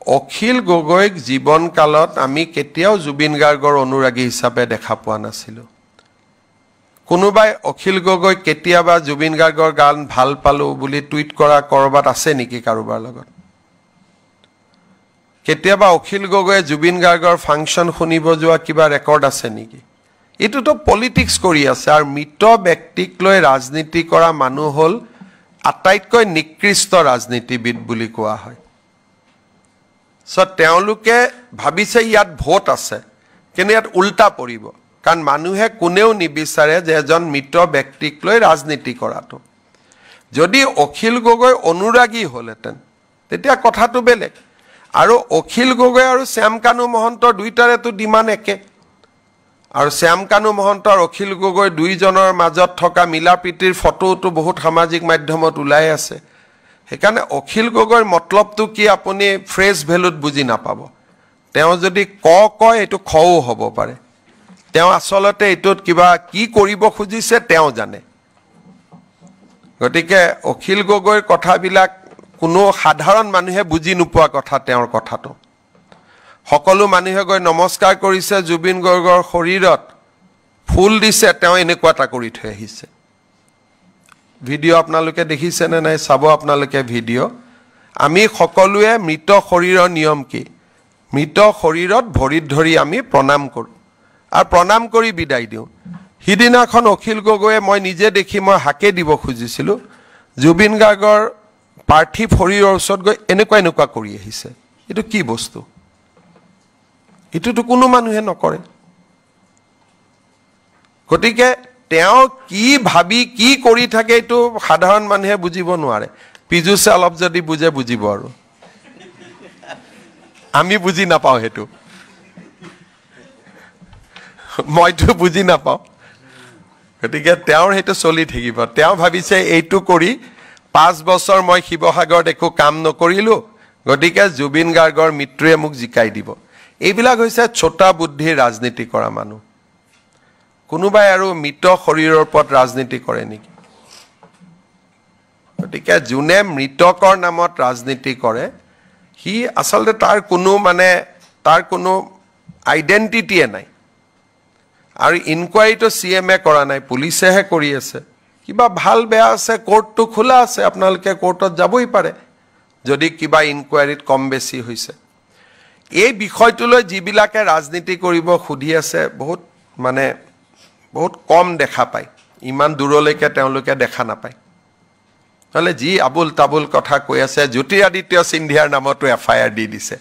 অখিল গগৈক জীৱন কালত আমি কেতিয়াও জুবিন গাৰ্গৰ অনুৰাগী হিচাপে দেখা পোৱা নাছিলো কোনোবাই অখিল গগৈ কেতিয়াবা জুবিন গাৰ্গৰ গান ভাল পালো বুলি টুইট কৰা কৰবাত আছে নেকি কাৰোবাৰ লগত কেতিয়াবা অখিল গগৈয়ে জুবিন গাৰ্গৰ ফাংচন শুনিব যোৱা কিবা ৰেকৰ্ড আছে নেকি এটো তো পলিটিক্স কৰি আছে আৰু মিত ব্যক্তিক লৈ ৰাজনীতি কৰা মানুহ হল আটাইতকৈ নিকৃষ্ট ৰাজনীতিবিদ বুলি কোৱা হয় সো তেওঁলোকে ভাবিছে ইয়াত ভোট আছে কিন্তু ইয়াত উল্টা পৰিব কাৰণ মানুহে কোনেও নিবিচাৰে যে এজন মিত ব্যক্তিক লৈ ৰাজনীতি কৰাটো যদি অখিল গগৈ অনুৰাগী হলহেতেন তেতিয়া কথাটো বেলেগ আৰু অখিল গগৈ আৰু শ্যামকানু মহন্তৰ দুইটাৰেটো ডিমান্ড একে আৰু শ্যামকানু মহন্ত আৰু অখিল গগৈ দুইজনৰ মাজত থকা মিলাপ্ৰীতিৰ ফটোটো বহুত সামাজিক মাধ্যমত ওলাই আছে সেইকাৰণে অখিল গগৈৰ মতলবটো কি আপুনি ফ্ৰেজ ভ্যালুত বুজি নাপাব তেওঁ যদি কয় এটো খও হ'ব পাৰে তেওঁ আসলতে এটোত কিবা কি কৰিব খুজিছে তেওঁ জানে গতিকে অখিল গগৈৰ কথাবিলাক কোনো সাধাৰণ মানুহে বুজি নোপোৱা কথা তেওঁৰ কথাটো সকলো মানুহে গৈ নমস্কাৰ কৰিছে জুবিন গাৰ্গৰ শৰীৰত ফুল দিছে তেওঁ এনেকুৱাটা কৰি থৈ আহিছে ভিডিও আপোনালোকে দেখিছে নে নাই চাব আপোনালোকে ভিডিও আমি সকলোৱে মৃত শৰীৰৰ নিয়ম কি মৃত শৰীৰত ভৰিত ধৰি আমি প্ৰণাম কৰো আৰু প্ৰণাম কৰি বিদায় দিও হিদিনাখন অখিল গগৈয়ে মই নিজে দেখি মই হাকে দিব খুজিছিলো জুবিন গাৰ্গৰ পাৰ্থিৱ শৰীৰৰ ওচৰত গৈ এনেকুৱা কৰি আহিছে এটো কি বস্তু এটোটো কোনো মানুহে নকৰে গতিকে তেওঁ কি ভাবি কি কৰি থাকে এটো সাধাৰণ মানুহে বুজিব নোৱাৰে পিজুছে অলপ যদি বুজিব আৰু আমি বুজি নাপাও হেতু মইতো বুজি নাপাও গতিকে তেওঁৰ হেতু চলি থাকিব তেওঁ ভাবিছে এইটো কৰি 5 বছৰ মই শিৱসাগৰত একো কাম নকৰিলো গতিকে জুবিন গাৰ্গৰ মিত্ৰয়ে মোক জিকাই দিব এইবিলাক হৈছে ছোটা বুদ্ধিৰ ৰাজনীতি কৰা মানুহ কোনোবাই আৰু মিত শৰীৰৰ ওপৰত ৰাজনীতি কৰে নেকি গতিকে জুনে মৃতকৰ নামত ৰাজনীতি কৰে হি আসলতে তাৰ কোনো আইডেন্টিটিয়ে নাই আৰু ইনকুৱাৰীটো সিএমএ কৰা নাই পুলিচেহে কৰি আছে কিবা ভাল বেয়া আছে কোৰ্টটো খোলা আছে আপোনালোকে কোৰ্টত যাবই পাৰে যদি কিবা ইনকুৱাৰীত কম বেছি হৈছে এই বিষয়টোলৈ যিবিলাকে ৰাজনীতি কৰিব খুদি আছে বহুত কম দেখা পায় ইমান দূৰলৈকে তেওঁলোকে দেখা নাপায় হলে যি আবুল তাবুল কথা কৈ আছে জ্যোতিৰাদিত্য সিন্ধিয়াৰ নামতো এফআইআৰ দি দিছে